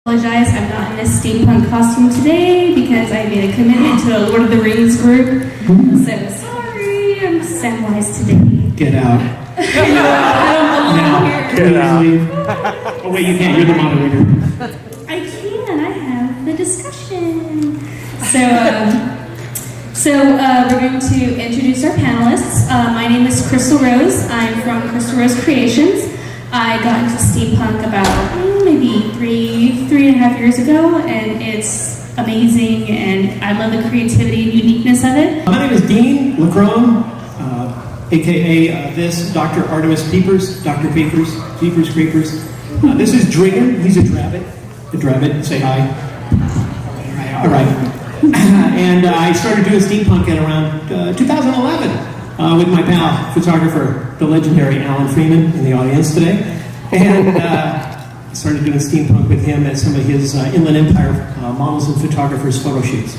Apologize, I'm not in a steampunk costume today because I made a commitment to a Lord of the Rings group. So sorry, I'm Samwise today. Get out. I don't belong here. Get out. Leave. Oh wait, you can't. You're the moderator. I can. I have the discussion. So we're going to introduce our panelists. My name is Crystal Rose. I'm from Crystal Rose Creations. I got into steampunk about maybe three and a half years ago, and it's amazing, and I love the creativity and uniqueness of it. My name is Dean LaCrone, aka this Dr. Artemis Peepers, Dr. Peepers, Jeepers Creepers. This is Drigger. He's a drabbit. The drabbit. Say hi. All right. And I started doing steampunk at around 2011. With my pal, photographer, the legendary Alan Freeman, in the audience today. And started doing steampunk with him at some of his Inland Empire models and photographers photo shoots.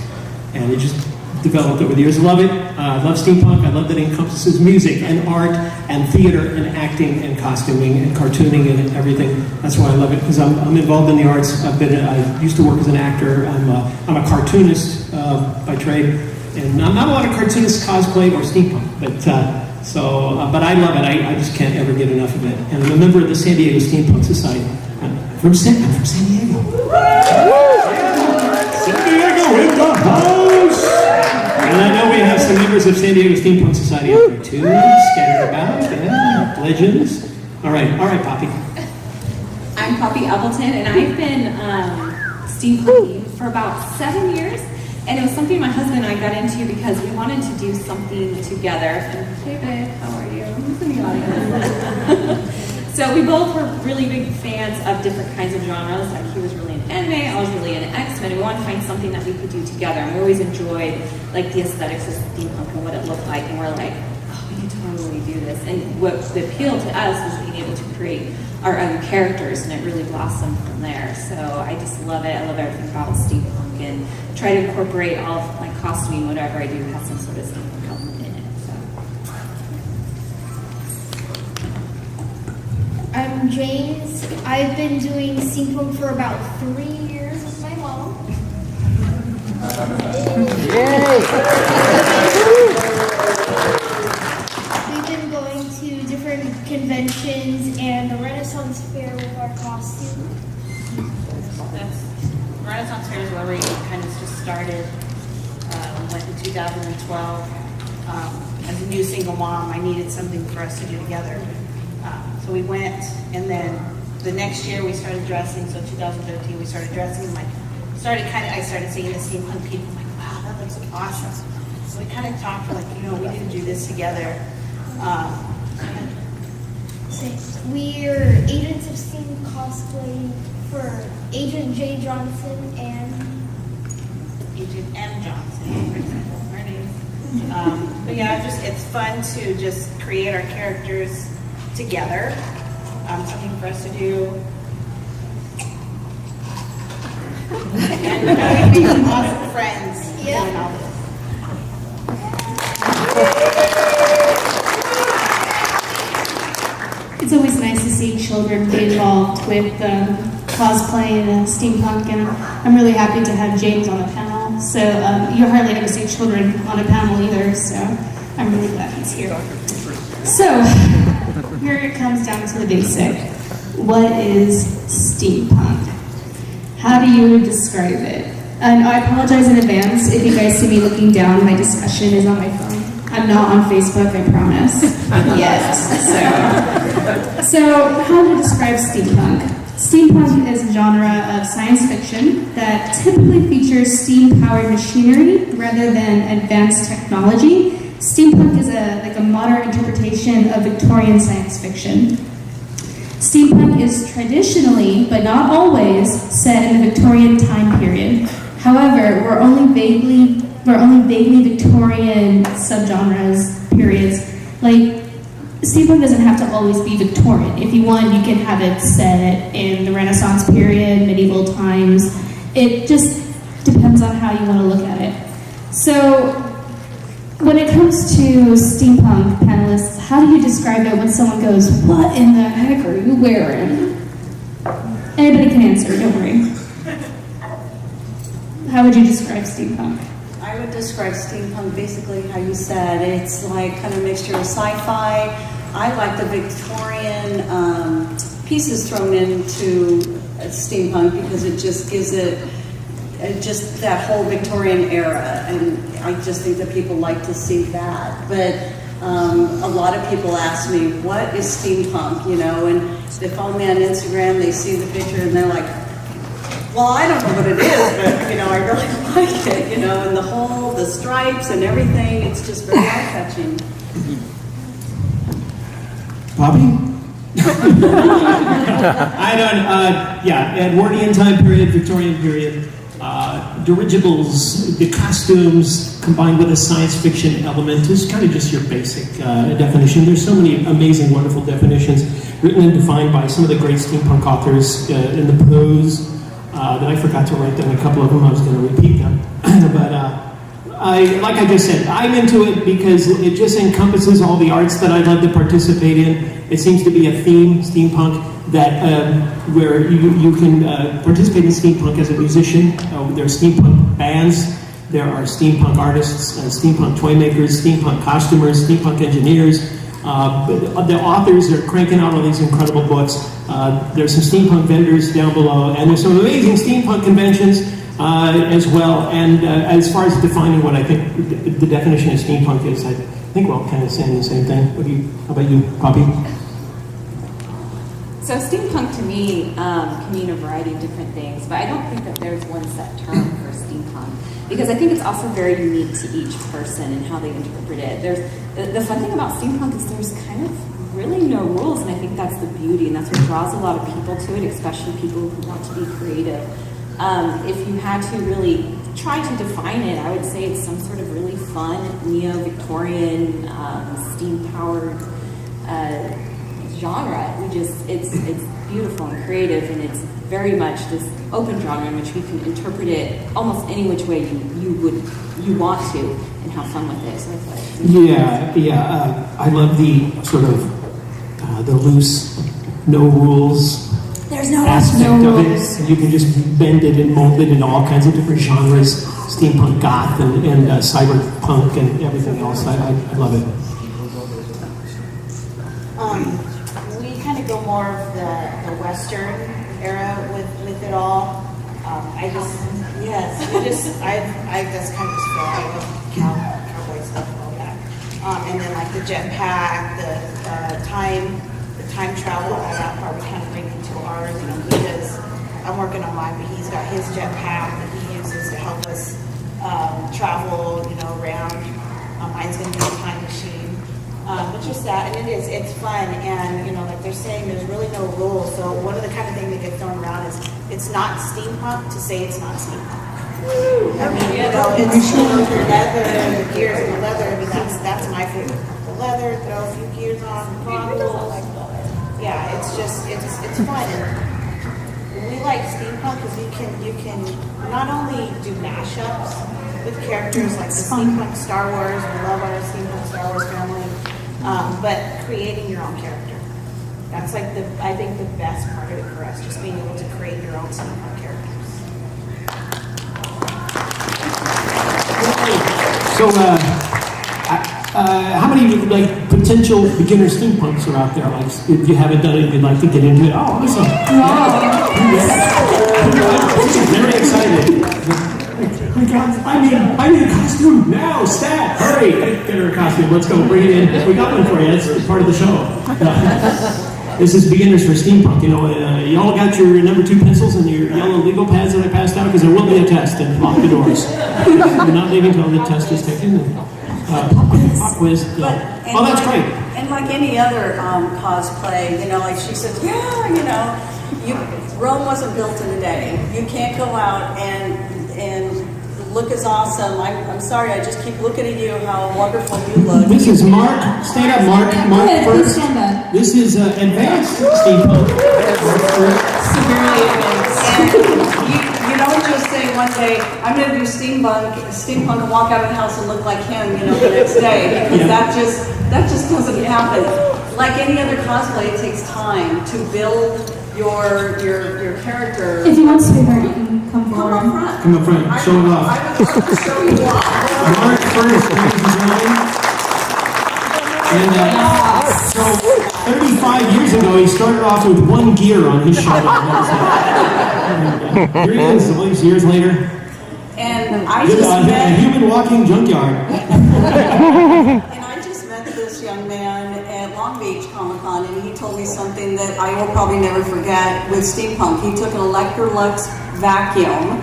And it just developed over the years. I love it. I love steampunk. I love that it encompasses music and art and theater and acting and costuming and cartooning and everything. That's why I love it, because I'm involved in the arts. I used to work as an actor. I'm a cartoonist by trade. And not a lot of cartoonists cosplay or steampunk, but I love it. I just can't ever get enough of it. And I'm a member of the San Diego Steampunk Society. I'm from San Diego. San Diego in the house! And I know we have some members of San Diego Steampunk Society out there too, scattered about. Yeah, legends. All right, Poppy. I'm Poppy Appleton, and I've been steampunking for about 7 years. And it was something my husband and I got into because we wanted to do something together. And hey babe, how are you? Who's in the audience? So we both were really big fans of different kinds of genres. Like he was really into anime, I was really into X-Men. We wanted to find something that we could do together. And we always enjoyed like the aesthetics of steampunk and what it looked like. And we're like, oh, we could totally do this. And what the appeal to us was being able to create our own characters, and it really blossomed from there. So I just love it. I love everything about steampunk, and try to incorporate all of my costuming, whatever I do, has some sort of steampunk element in it. So. I'm James. I've been doing steampunk for about 3 years with my mom. We've been going to different conventions and the Renaissance Fair with our costume. Renaissance Fair is where we kind of just started. Went in 2012. As a new single mom, I needed something for us to do together. So we went, and then the next year we started dressing. So 2013 we started dressing. I started seeing the steampunk people. I'm like, wow, that looks awesome. So we kind of talked like, we need to do this together. We're Agents of Steam cosplay for Agent J. Johnson and Agent M. Johnson, for example, her name. But yeah, it's fun to just create our characters together. Something for us to do. And we've become awesome friends doing all this. It's always nice to see children be involved with cosplay and steampunk, and I'm really happy to have James on the panel. So you hardly ever see children on a panel either, so I'm really glad he's here. So here it comes down to the basic. What is steampunk? How do you describe it? And I apologize in advance if you guys see me looking down. My discussion is on my phone. I'm not on Facebook, I promise, yet. So how to describe steampunk? Steampunk is a genre of science fiction that typically features steam-powered machinery rather than advanced technology. Steampunk is a modern interpretation of Victorian science fiction. Steampunk is traditionally, but not always, set in the Victorian time period. However, we're only vaguely Victorian subgenres, periods. Like, steampunk doesn't have to always be Victorian. If you want, you can have it set in the Renaissance period, medieval times. It just depends on how you want to look at it. So, when it comes to steampunk panelists, how do you describe it when someone goes, "What in the heck are you wearing?" Anybody can answer, don't worry. would you describe steampunk? I would describe steampunk basically how you said. It's like kind of a mixture of sci-fi. I like the Victorian pieces thrown into steampunk because it just gives it just that whole Victorian era, and I just think that people like to see that. But a lot of people ask me, what is steampunk, you know, and they follow me on Instagram, they see the picture, and they're like, well, I don't know what it is, but, you know, I really like it, you know, and the stripes and everything, it's just very eye-catching. Bobby? I don't, yeah, Edwardian time period, Victorian period, dirigibles, the costumes combined with a science fiction element is kind of just your basic definition. There's so many amazing, wonderful definitions written and defined by some of the great steampunk authors in the prose that I forgot to write down a couple of them. I was going to repeat them. But like I just said, I'm into it because it just encompasses all the arts that I love to participate in. It seems to be a theme, steampunk, that where you can participate in steampunk as a musician. There are steampunk bands, there are steampunk artists, steampunk toy makers, steampunk costumers, steampunk engineers. The authors are cranking out all these incredible books. There's some steampunk vendors down below, and there's some amazing steampunk conventions as well. And as far as defining what I think the definition of steampunk is, I think we're all kind of saying the same thing. How about you, Poppy? So steampunk to me can mean a variety of different things, but I don't think that there's one set term for steampunk, because I think it's also very unique to each person and how they interpret it. The fun thing about steampunk is there's kind of really no rules, and I think that's the beauty, and that's what draws a lot of people to it, especially people who want to be creative. If you had to really try to define it, I would say it's some sort of really fun neo-Victorian steam-powered genre. It's beautiful and creative, and it's very much this open genre in which we can interpret it almost any which way you want to and have fun with it. So I feel like I love the sort of the loose, no rules. There's no aspect of rules. it. You can just bend it and mold it in all kinds of different genres, steampunk, goth, and cyberpunk, and everything else. I love it. We kind of go more of the Western era with it all. I just kind of just feel I love cowboy stuff and all that. And then like the jetpack, the time travel, all that part we kind of bring into ours. You know, I'm working on mine, but he's got his jetpack that he uses to help us travel, you know, around. Mine's going to be a time machine. But just that, and it's fun, and you know, like they're saying, there's really no rules. So one of the kind of things that get thrown around is it's not steampunk to say it's not steampunk. I mean, you know, it's the leather and the gears and the leather. I mean, that's my favorite. The leather, throw a few gears on, yeah, it's fun. And we like steampunk because you can not only do mashups with characters like the steampunk Star Wars. We love our steampunk Star Wars family. But creating your own character. That's like I think the best part of it for us, just being able to create your own steampunk characters. So, how many like potential beginner steampunks are out there? Like, if you haven't done it, you'd like to get into it. Oh, awesome! Very excited. Oh my God, I need a costume now, stat! Hurry, get her a costume. Let's go, bring it in. We got one for you. It's part of the show. This is beginners for steampunk. You know, you all got your number 2 pencils and your yellow legal pads that I passed out, because there will be a test, and lock the doors. We're not leaving until the test is taken. Pop quiz. Oh, that's great. And like any other cosplay, you know, like she said, yeah, you know, Rome wasn't built in a day. You can't go out and look as awesome. I'm sorry, I just keep looking at you, how wonderful you look. This is Mark. Stand up, Mark. Mark first. This is advanced steampunk. severely advanced. And you don't just say one day, I'm going to do steampunk and walk out of the house and look like him, you know, the next day, because that just doesn't happen. Like any other cosplay, it takes time to build your character. If you want, sweetheart, you can come Come forward. up front. Come up front, show it off. I would love to show you off. Mark first, ladies and gentlemen. And so 35 years ago, he started off with one gear on his shoulder. And, here he is, all these years later. And I A just met human walking junkyard. and I just met this young man at Long Beach Comic-Con, and he told me something that I will probably never forget with steampunk. He took an Electrolux vacuum,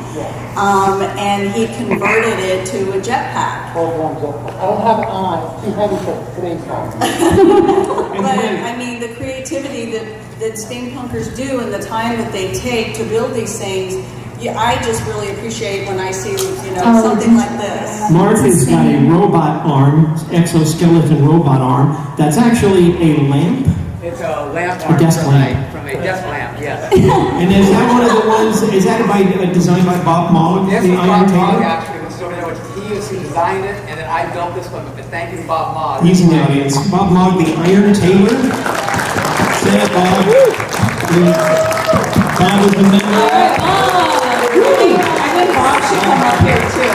and he converted it to a jetpack. I don't have an eye. Too heavy for today's time. But I mean, the creativity that steampunkers do and the time that they take to build these things, yeah, I just really appreciate when I see, something like this. Mark has got a robot arm, exoskeleton robot arm, that's actually a lamp. It's a lamp A arm desk lamp. from a desk lamp, yes. And is that one of the ones, is that designed by Bob Mogg, This the was Iron Bob Mogg, Tailor? actually, the story which he is who designed it, and then I built this one, but thank you, Bob Mogg. He's in the audience. Bob Mogg, the Iron Tailor. Stand up, Bob. Bob is the member. I think Bob should come up here too.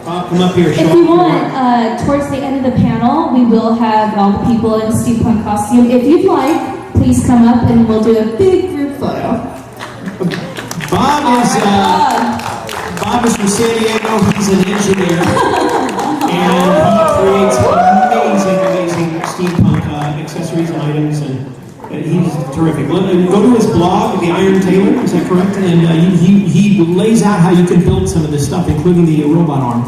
Bob, come up here. If you want, towards the end of the panel, we will have all the people in steampunk costume. If you'd like, please come up and we'll do a big group photo. Bob is from San Diego. He's an engineer. And he creates amazing steampunk accessories and items, and he's terrific. Go to his blog, The Iron Tailor, is that correct? And he lays out how you can build some of this stuff, including the robot arm.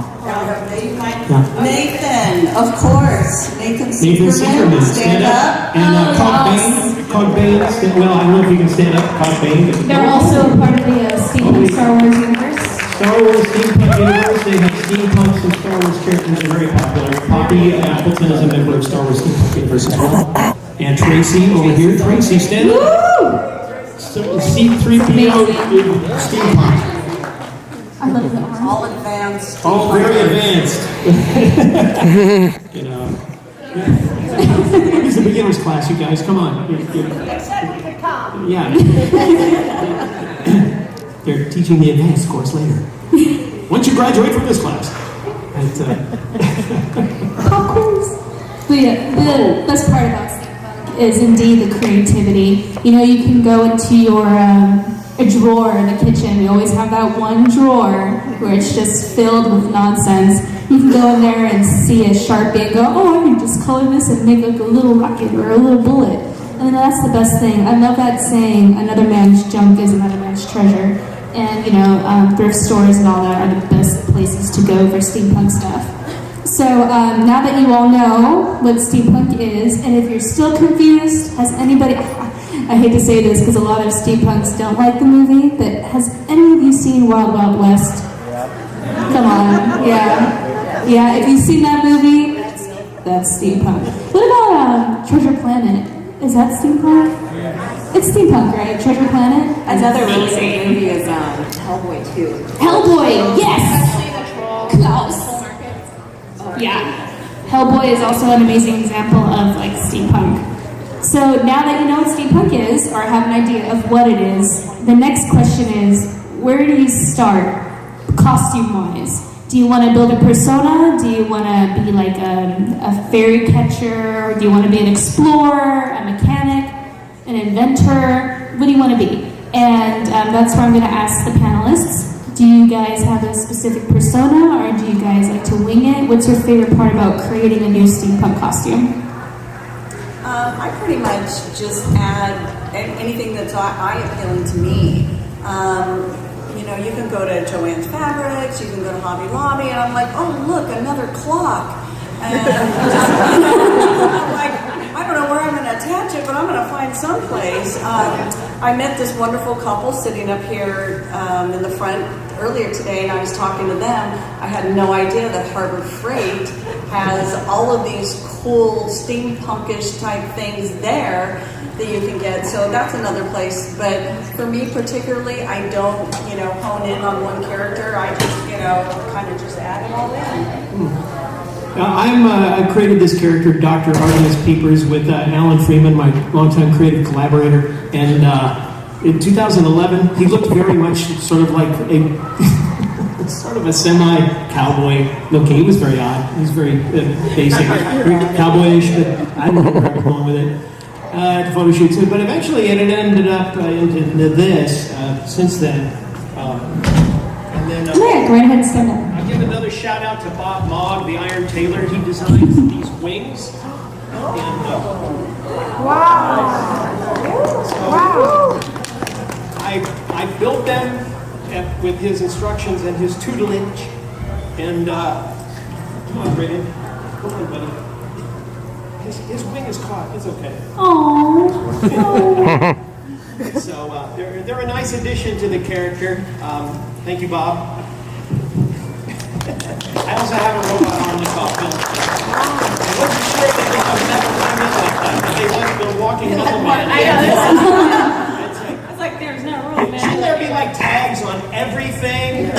Nathan, of course. Nathan Sinkerman, stand up. And Cog Bane, well, I don't know if you can stand up, Cog Bane. They're also part of the steampunk Star Wars universe. Star Wars Steampunk Universe, they have steampunks and Star Wars characters that are very popular. Poppy Appleton is a member of Star Wars Steampunk Universe as well. And Tracy over here. Tracy, stand up. C3PO Steampunk. I love the arm. All advanced. All very advanced. It's the beginner's class, you guys. Come on. Yeah. They're teaching the advanced course later. Once you graduate from this class. How cool. But yeah, the best part about steampunk is indeed the creativity. You can go into your a drawer in the kitchen. We always have that one drawer where it's just filled with nonsense. You can go in there and see a Sharpie and go, oh, I can just color this and make like a little rocket or a little bullet. And that's the best thing. I love that saying, another man's junk is another man's treasure. And, thrift stores and all that are the best places to go for steampunk stuff. So now that you all know what steampunk is, and if you're still confused, has anybody, I hate to say this because a lot of steampunks don't like the movie, but has any of you seen Wild Wild West? Come on, yeah, if you've seen that movie, that's steampunk. What about Treasure Planet? Is that steampunk? It's steampunk, right? Treasure Planet? Another really great movie is Hellboy 2. Hellboy, yes! Klaus. Yeah. Hellboy is also an amazing example of steampunk. So now that you know what steampunk is, or have an idea of what it is, the next question is, where do you start, costume-wise? Do you want to build a persona? Do you want to be like a fairy catcher? Or do you want to be an explorer, a mechanic, an inventor? What do you want to be? And that's where I'm going to ask the panelists. Do you guys have a specific persona, or do you guys like to wing it? What's your favorite part about creating a new steampunk costume? I pretty much just add anything that's eye-appealing to me. You can go to Joann's Fabrics, you can go to Hobby Lobby, and I'm like, oh, look, another clock. And I'm like, I don't know where I'm going to attach it, but I'm going to find someplace. I met this wonderful couple sitting up here in the front earlier today, and I was talking to them. I had no idea that Harbor Freight has all of these cool steampunkish type things there that you can get. So that's another place. But for me particularly, I don't, hone in on one character. I just, kind of just add it all in. I've created this character, Dr. Artemis Peepers, with Alan Freeman, my longtime creative collaborator, and in 2011, he looked very much sort of like a sort of a semi-cowboy looking. He was very odd. He was very basic, cowboyish, but I didn't know where I was going with it. The photo shoot too, but eventually it had ended up into this since then. And then Yeah, go ahead and stand up. I'll give another shout out to Bob Mogg, the Iron Tailor. He designs these wings. And, I built them with his instructions and his tutelage. And come on, Brayden. Come on, buddy. His wing is caught. It's okay. Aww. So they're a nice addition to the character. Thank you, Bob. I also have a robot arm that's all built. I wasn't sure that they would never come in like that, but they was the walking middleman. I was like, there's no room, man. Shouldn't there be like tags on everything?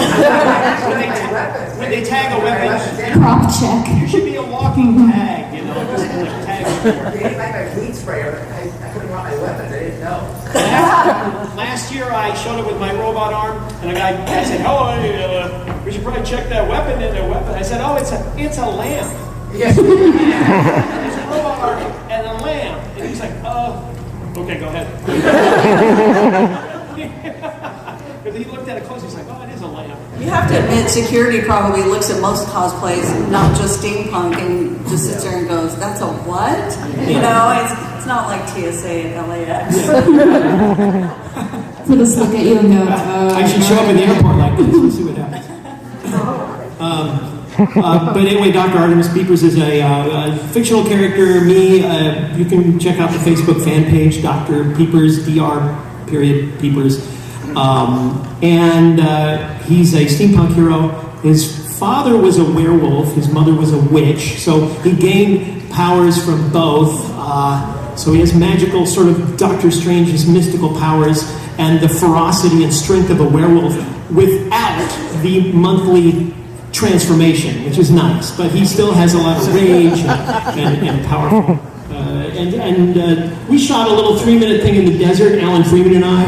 when they tag a weapon, Crop check. there should be a walking tag, you know, just like tag everywhere. They like my weed sprayer. I couldn't want my weapons. I didn't know. Last year I showed up with my robot arm, and a guy said, "Oh, we should probably check that weapon in their weapon." I said, "Oh, it's a lamp." Yes. It's a robot arm and a lamp, and he's like, okay, go ahead." Because he looked at it close, he's like, "Oh, it is a lamp." You have to admit, security probably looks at most cosplays, not just steampunk, and just sits there and goes, "That's a what?" You know, it's not like TSA at LAX. So just look at you and go, I should show up in the airport like this and see what happens. But anyway, Dr. Artemis Peepers is a fictional character. Me, you can check out the Facebook fan page, Dr. Peepers, Dr. Peepers. And he's a steampunk hero. His father was a werewolf, his mother was a witch, so he gained powers from both. So he has magical, sort of Doctor Strange's mystical powers and the ferocity and strength of a werewolf without the monthly transformation, which is nice. But he still has a lot of rage and powerful. We shot a little 3-minute thing in the desert, Alan Freeman and I.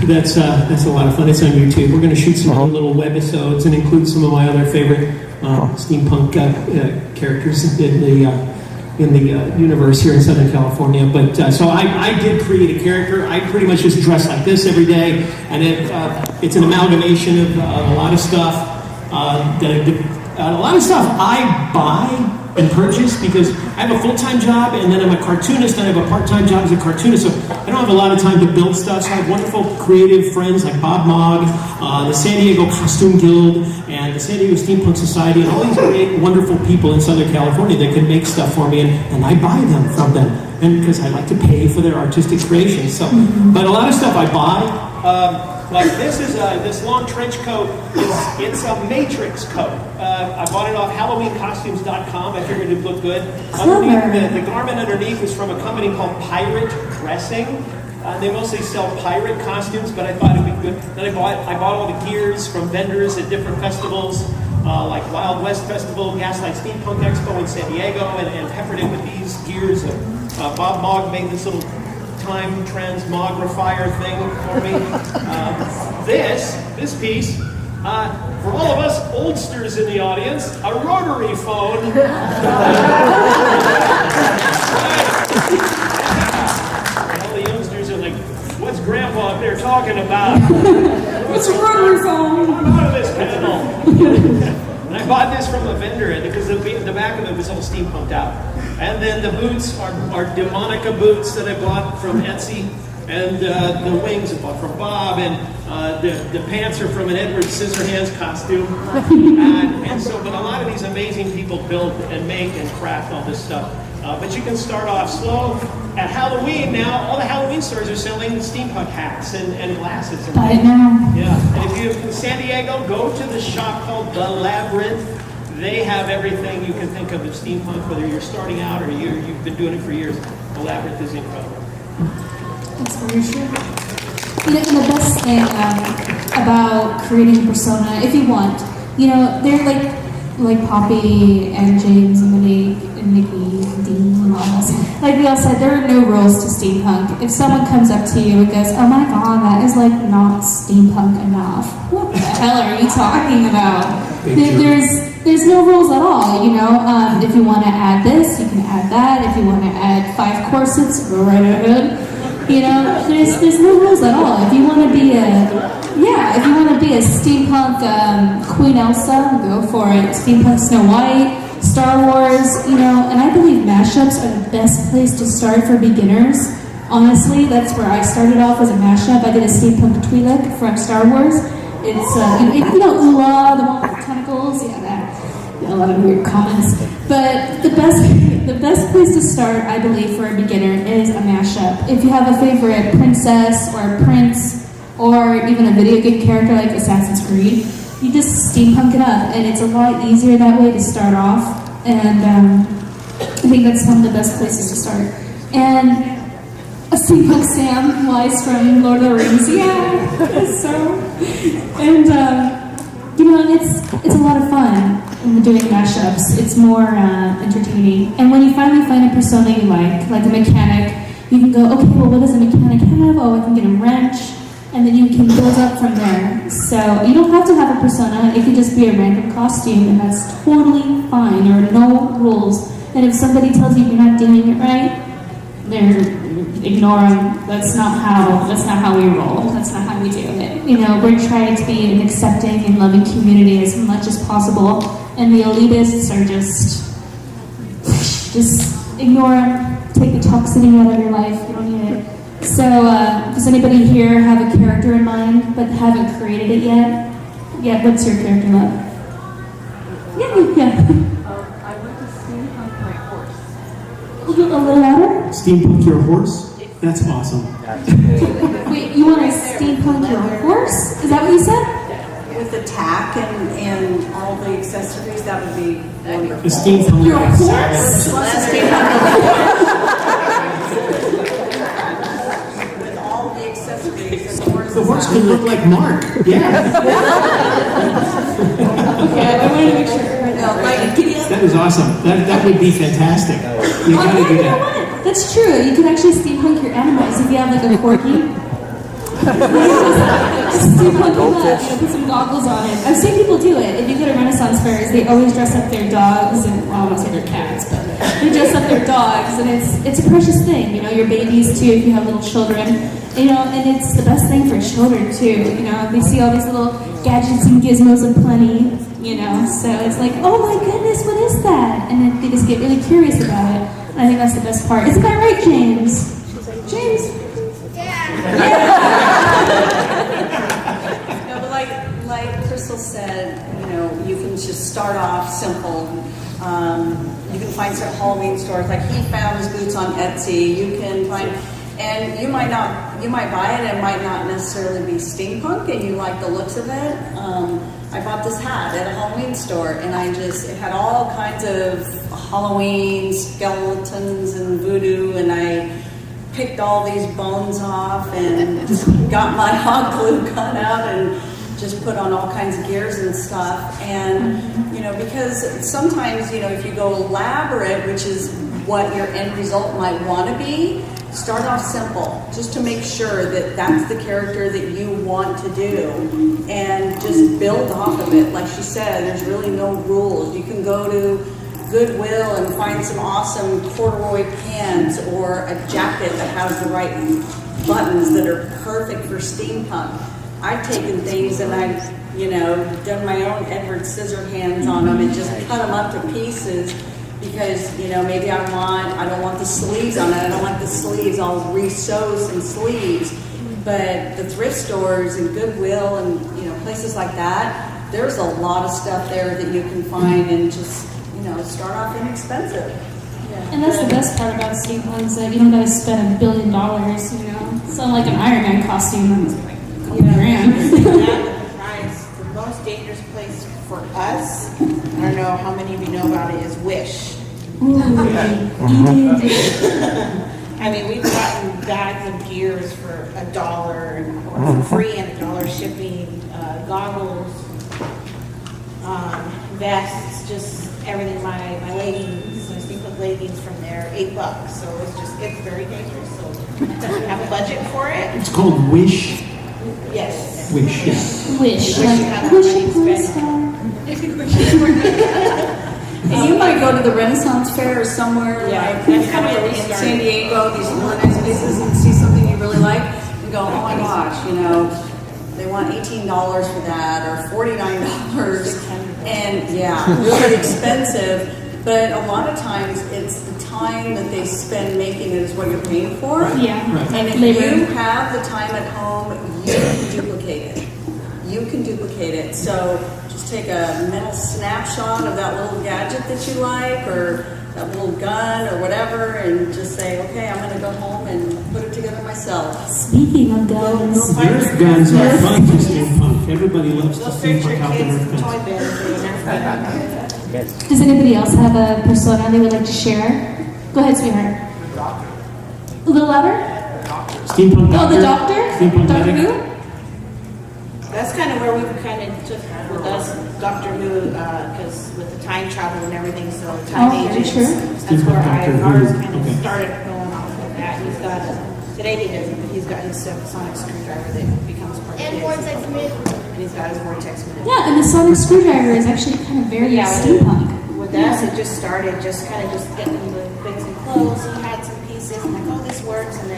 That's a lot of fun. It's on YouTube. We're going to shoot some other little webisodes and include some of my other favorite steampunk characters in the universe here in Southern California. But so I did create a character. I pretty much just dress like this every day, and it's an amalgamation of a lot of stuff I buy and purchase because I have a full-time job and then I'm a cartoonist and I have a part-time job as a cartoonist, so I don't have a lot of time to build stuff. So I have wonderful creative friends like Bob Mogg, the San Diego Costume Guild, and the San Diego Steampunk Society, and all these great, wonderful people in Southern California that can make stuff for me, and I buy them from them, and because I like to pay for their artistic creations. So, but a lot of stuff I buy. Like this long trench coat, it's a matrix coat. I bought it off HalloweenCostumes.com. I figured it'd look good. Underneath, the garment underneath is from a company called Pirate Dressing. They mostly sell pirate costumes, but I thought it'd be good. Then I bought all the gears from vendors at different festivals, like Wild West Festival, Gaslight Steampunk Expo in San Diego, and peppered it with these gears. Bob Mogg made this little time transmogrifier thing for me. This piece, for all of us oldsters in the audience, a rotary phone. All the youngsters are like, what's Grandpa up there talking about? What's a rotary phone? I'm out of this panel. And I bought this from a vendor because the back of it was all steampunked out. And then the boots are Demonica boots that I bought from Etsy. And the wings I bought from Bob. And the pants are from an Edward Scissorhands costume. But a lot of these amazing people build and make and craft all this stuff. But you can start off slow. At Halloween now, all the Halloween stores are selling steampunk hats and glasses. Buy it now. Yeah, and if you're in San Diego, go to the shop called The Labyrinth. They have everything you can think of steampunk, whether you're starting out or you've been doing it for years. The Labyrinth is incredible. That's very true. The best thing about creating a persona, if you want, they're like like Poppy and James and Monique and Nikki and Dean and all of us, like we all said, there are no rules to steampunk. If someone comes up to you and goes, "Oh my God, that is like not steampunk enough," what the hell are you talking about? There's no rules at all, you know. If you want to add this, you can add that. If you want to add 5 corsets, go right ahead. You know, there's no rules at all. If you want to be a steampunk Queen Elsa, go for it. Steampunk Snow White, Star Wars, you know. And I believe mashups are the best place to start for beginners. Honestly, that's where I started off as a mashup. I did a steampunk Twi'lek from Star Wars. It's you know, Ula, the one with the tentacles, yeah, that. A lot of weird comments, but the best place to start, I believe, for a beginner is a mashup. If you have a favorite princess or prince, or even a video game character like Assassin's Creed, you just steampunk it up, and it's a lot easier that way to start off. And I think that's one of the best places to start. And a steampunk Sam wise from Lord of the Rings, yeah. So, and you know, it's a lot of fun. When doing mashups, it's more entertaining. And when you finally find a persona you like a mechanic, you can go, okay, well, what does a mechanic have? Oh, I can get a wrench, and then you can build up from there. So you don't have to have a persona. It can just be a random costume, and that's totally fine. There are no rules. And if somebody tells you you're not doing it right, ignore them. That's not how we roll. That's not how we do it. You know, we're trying to be an accepting and loving community as much as possible. And the elitists are just ignore them. Take the toxicity out of your life. You don't need it. So, does anybody here have a character in mind but haven't created it yet? Yeah, what's your character like? Yeah. I want to steampunk my horse. A little louder? Steampunk your horse? That's awesome. Wait, you want to steampunk your horse? Is that what you said? With the tack and all the accessories, that would be wonderful. The steampunk Your horse? With all the accessories, The horse can look like Mark. Yeah. Okay, I wanted to make sure. That was awesome. That would be fantastic. You gotta do that. That's true. You could actually steampunk your animals if you have like a corgi. Steampunk them up, put some goggles on it. I've seen people do it. If you go to Renaissance fairs, they always dress up their dogs and, well, I won't say their cats, but they dress up their dogs, and it's a precious thing. You know, your babies too, if you have little children. You know, and it's the best thing for children too. You know, they see all these little gadgets and gizmos aplenty. You know, so it's like, oh my goodness, what is that? And then they just get really curious about it. And I think that's the best part. Isn't that right, James? James? No, but like Crystal said, you know, you can just start off simple. You can find some Halloween stores. Like he found his boots on Etsy. You can find, and you might buy it and it might not necessarily be steampunk, and you like the looks of it. I bought this hat at a Halloween store, and it had all kinds of Halloween skeletons and voodoo, and I picked all these bones off and just got my hot glue gun out and just put on all kinds of gears and stuff. And, you know, because sometimes, you know, if you go elaborate, which is what your end result might want to be, start off simple, just to make sure that that's the character that you want to do, and just build off of it. Like she said, there's really no rules. You can go to Goodwill and find some awesome corduroy pants or a jacket that has the right buttons that are perfect for steampunk. I've taken things and I've, you know, done my own Edward Scissorhands on them and just cut them up to pieces. Because, you know, maybe I don't want the sleeves on it. I don't like the sleeves. I'll re-sew some sleeves. But the thrift stores and Goodwill and, you know, places like that, there's a lot of stuff there that you can find and just, you know, start off inexpensive. Yeah. And that's the best part about steampunk, is that you don't gotta spend $1 billion, you know. It's not like an Iron Man costume. It's like a couple grand. The most dangerous place for us, I don't know how many of you know about it, is Wish. I mean, we've gotten bags of gears for $1 or for free and $1 shipping, goggles. vests, just everything, my leggings, my steampunk leggings from there, $8. So it's very dangerous. So we have a budget for it. It's called Wish. Yes. Wish. Yeah. Wish. Wish Like, upon wish a upon a money star. And you might go to the Renaissance Fair or somewhere Yeah, like that's kind of where we in started. San Diego, these really nice places, and see something you really like, and go, oh my gosh, they want $18 for that or $49, and yeah, really expensive. But a lot of times it's the time that they spend making it is what you're paying for. Yeah. Right. And if Labor. you have the time at home, you can duplicate it. You can duplicate it. So just take a mental snapshot of that little gadget that you like or that little gun or whatever and just say, okay, I'm going to go home and put it together myself. Speaking of guns, Nerf guns are fun to steampunk. Everybody loves to Those fit your steampunk out the kids' Nerf toy guns. bins. does anybody else have a persona they would like to share? Go ahead, sweetheart. A little louder? Steampunk Oh, doctor. the doctor? Steampunk Doctor medic. Who? That's kind of where we kind of took with us Doctor Who, because with the time travel and everything, so time Oh, very agents. true. That's where Doctor Who, ours kind of okay. started going off of that. He's got today he doesn't, but he's got his sonic screwdriver that becomes part And of vortex his. manipulator. And he's got his vortex manipulator. Yeah, and the sonic screwdriver is actually kind of very steampunk. With us, it just started just kind of just getting the bits and clothes. He had some pieces, and like, oh, this works. And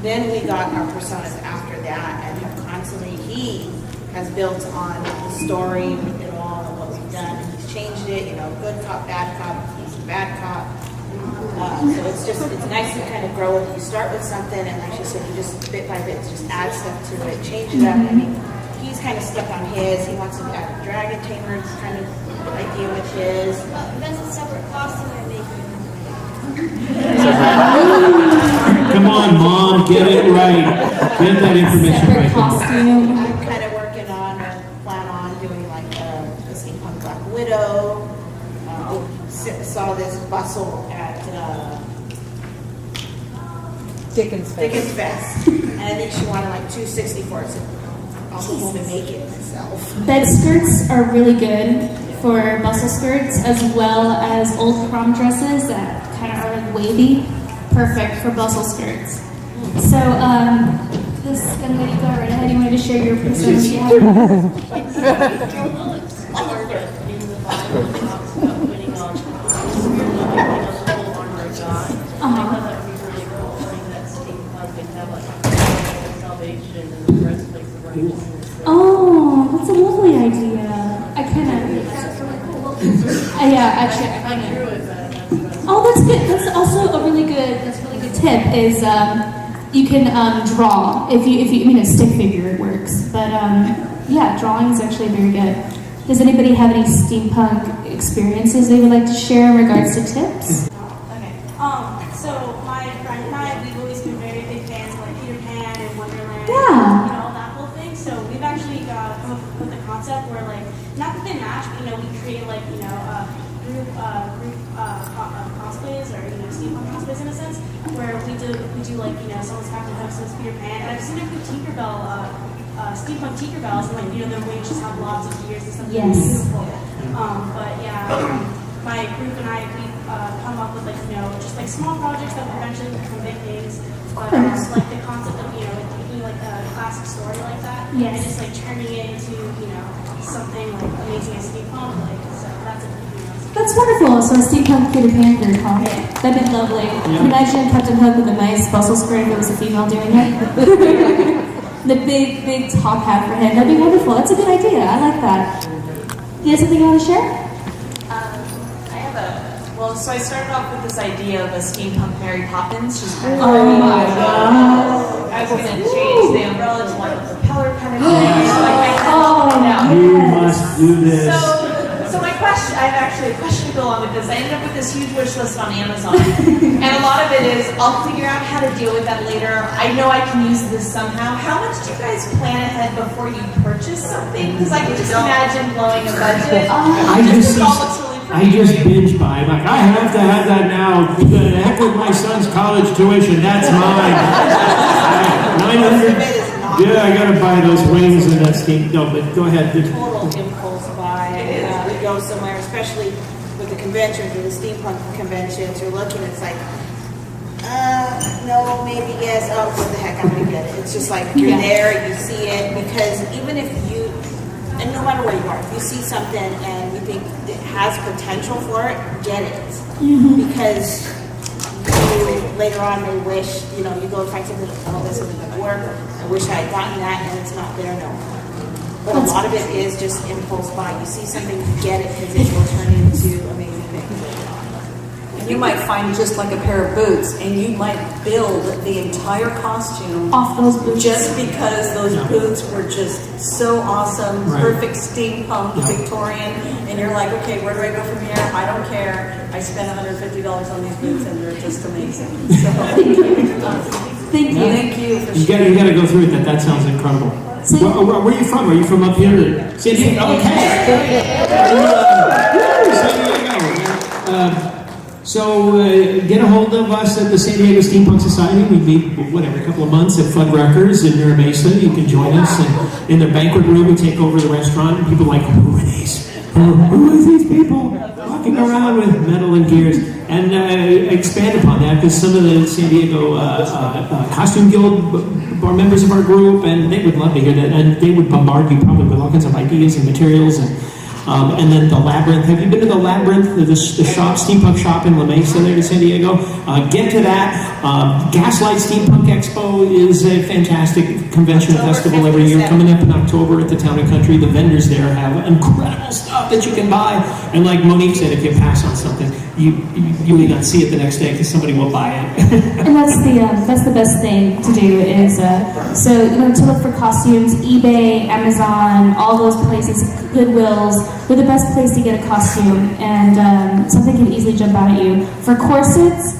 then we got our personas after that, and have constantly he has built on the story with it all and what we've done. And he's changed it, good cop, bad cop. He's a bad cop. So it's nice to kind of grow it. You start with something, and like she said, you just bit by bit just add stuff to it, change it up. I mean, he's kind of stuck on his. He wants to add a dragon tamer kind of idea with his. That's a separate costume I'm making. Come on, Mom, get it right. Get that information Separate right. costume. I'm kind of working on or plan on doing like a steampunk Black Widow. Saw this bustle at Dickens Dickens Fest, and I think she wanted like $260 for it. So I'll go home and make it myself. Bed skirts are really good for bustle skirts, as well as old prom dresses that kind of are like wavy. Perfect for bustle skirts. So, this young lady, go right ahead. You wanted to share your persona? Oh, that's a lovely idea. I kind of, yeah, actually, I kind of. Oh, that's good. That's also a really good. That's a really good tip. Is you can draw if you. I mean, a stick figure works, but yeah, drawing is actually very good. Does anybody have any steampunk experiences they would like to share in regards to tips? Okay. So my friend and I, we've always been very big fans of like Peter Pan and Wonderland. Yeah. That whole thing. So we've actually come up with a concept where like, not that they match, but we create like, group cosplays or steampunk cosplays in a sense, where we do like someone's Captain Hook, someone's Peter Pan, and I've seen a few Tinkerbell steampunk Tinkerbells, and like their wings just have lots of ears and stuff. Yes. It's beautiful. But yeah, my group and I we come up with like just like small projects that will eventually become big things. But like the concept of taking like a classic story like that and Yes. just like turning it into something like amazing as steampunk. Like so that's it. That's wonderful. So a steampunk Peter Pan group, huh? That'd be lovely. Can you imagine Captain Hook with a nice bustle skirt if it was a female doing it? The big top hat for him. That'd be wonderful. That's a good idea. I like that. You have something you want to share? So I started off with this idea of a steampunk Mary Poppins. She's kind of Oh my God. I was going to change the umbrella to like a propeller kind of thing. You must do this. So my question, I have actually a question to go along with this. I ended up with this huge wish list on Amazon. And a lot of it is, I'll figure out how to deal with that later. I know I can use this somehow. How much do you guys plan ahead before you purchase something? Because I can just imagine blowing a budget. I just binge buy. I'm like, I have to have that now. The heck with my son's college tuition. That's mine. 900. Yeah, I gotta buy those wings and that steam. No, but go ahead. Total impulse buy. You go somewhere, especially with the conventions or the steampunk conventions, you're looking, it's like, no, maybe yes, oh, what the heck, I'm gonna get it. It's just like, you're there, you see it, because even if you, and no matter where you are, if you see something and you think it has potential for it, get it. Because you, later on, may wish, you know, you go and find something, oh, this isn't gonna work, I wish I had gotten that, and it's not there, no. But a lot of it is just impulse buy. You see something, you get it, because it will turn into amazing things. You might find just like a pair of boots, and you might build the entire costume Off those boots. just because those boots were just so awesome, perfect steampunk, Victorian, and you're like, okay, where do I go from here? I don't care. I spent $150 on these boots, and they're just amazing. So, Thank you. thank you for You gotta go through it. That sounds incredible. Where are you from? Are you from up here? San Diego. Okay. San Diego. So get a hold of us at the San Diego Steampunk Society. We meet, every couple of months at Fuddruckers in Mira Mesa. You can join us. And in their banquet room, we take over the restaurant. And people are like, who are these? Who are these people walking around with metal and gears? And expand upon that, because some of the San Diego Costume Guild are members of our group, and they would love to hear that. And they would bombard you probably with all kinds of ideas and materials. And then the Labyrinth. Have you been to the Labyrinth, the shop, steampunk shop in La Mesa there in San Diego? Get to that. Gaslight Steampunk Expo is a fantastic convention festival every year, coming up in October at the Town and Country. The vendors there have incredible stuff that you can buy. And like Monique said, if you pass on something, you may not see it the next day because somebody will buy it. And that's the best thing to do is to look for costumes. eBay, Amazon, all those places, Goodwills. They're the best place to get a costume, and something can easily jump out at you. For corsets,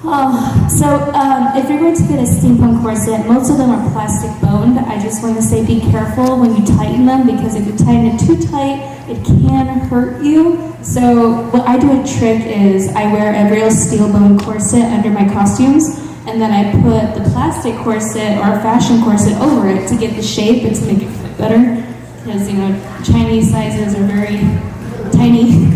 if you're going to get a steampunk corset, most of them are plastic boned. I just want to say be careful when you tighten them, because if you tighten it too tight, it can hurt you. So what I do a trick is I wear a real steel bone corset under my costumes, and then I put the plastic corset or a fashion corset over it to get the shape and to make it fit better. Because, Chinese sizes are very tiny.